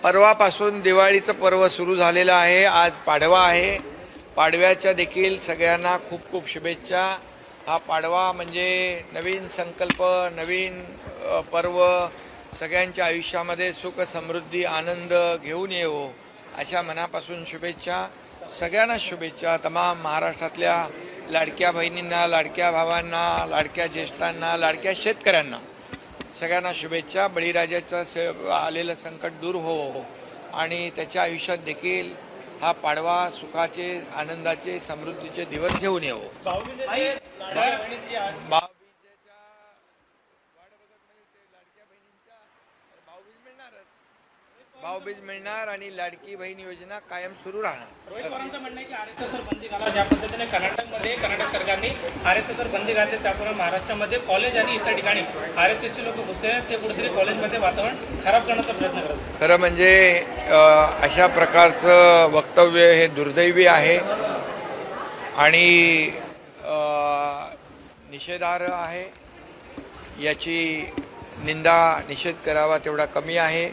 परवापासून दिवाळीचं पर्व सुरू झालेलं आहे। आज पाडवा आहे। पाडव्याच्या देखील सगळ्यांना खूप खूप शुभेच्छा। हा पाडवा म्हणजे नवीन संकल्प, नवीन पर्व, सगळ्यांच्या आयुष्यामध्ये सुख समृद्धी आनंद घेऊन येवो अशा मनापासून शुभेच्छा। सगळ्यांना शुभेच्छा। तमाम महाराष्ट्रातल्या लाडक्या बहिणींना, लाडक्या भावांना, लाडक्या ज्येष्ठांना, लाडक्या शेतकऱ्यांना सगळ्यांना शुभेच्छा। बळीराजाचं आलेलं संकट दूर हो आणि त्याच्या आयुष्यात देखील हा पाडवा सुखाचे, आनंदाचे, समृद्धीचे दिवस घेऊन येवो। भाऊबीज मिळणार आणि लाडकी बहीण योजना कायम सुरू राहणार। रोहित पवारांचं म्हणणं आहे की आरएसएसवर बंदी घाला। ज्या पद्धतीने कर्नाटक सरकारने आरएसएसवर बंदी घातली, त्याप्रमाणे महाराष्ट्रामध्ये कॉलेज आणि इतर ठिकाणी आरएसएसचे लोक घुसते आहेत, ते कुठेतरी कॉलेजमध्ये वातावरण खराब करण्याचा प्रयत्न करतात। खरं म्हणजे अशा प्रकारचं वक्तव्य हे दुर्दैवी आहे आणि निषेधार्ह आहे। याची निंदा, निषेध करावा तेवढा कमी आहे।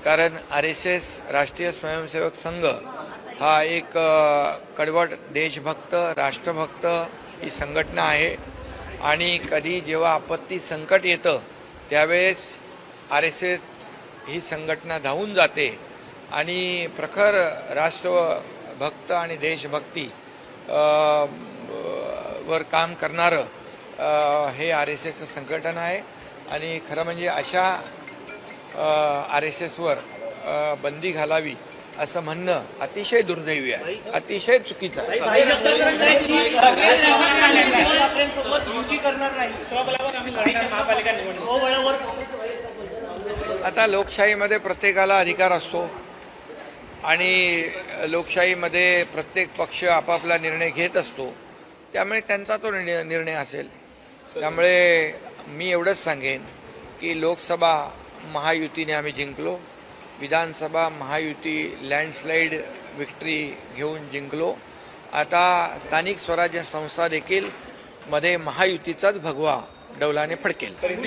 कारण RSS राष्ट्रीय स्वयंसेवक संघ हा एक कडवट देशभक्त, राष्ट्रभक्त ही संघटना आहे आणि कधी जेव्हा आपत्ती संकट येतं त्यावेळेस RSS ही संघटना धावून जाते आणि प्रखर राष्ट्रभक्त आणि देशभक्ती वर काम करणारं हे RSSचं संघटन आहे। आणि खरं म्हणजे अशा RSSवर बंदी घालावी असं म्हणणं अतिशय दुर्दैवी आहे, अतिशय चुकीचं आहे। आता लोकशाहीमध्ये प्रत्येकाला अधिकार असतो आणि लोकशाहीमध्ये प्रत्येक पक्ष आपापला निर्णय घेत असतो, त्यामुळे त्यांचा तो निर्णय असेल। त्यामुळे मी एवढंच सांगेन की लोकसभा महायुतीने आम्ही जिंकलो, विधानसभा महायुती लँडस्लाईड विक्ट्री घेऊन जिंकलो। आता स्थानिक स्वराज्य संस्था देखील मध्ये महायुतीचाच भगवा डौलाने फडकेल।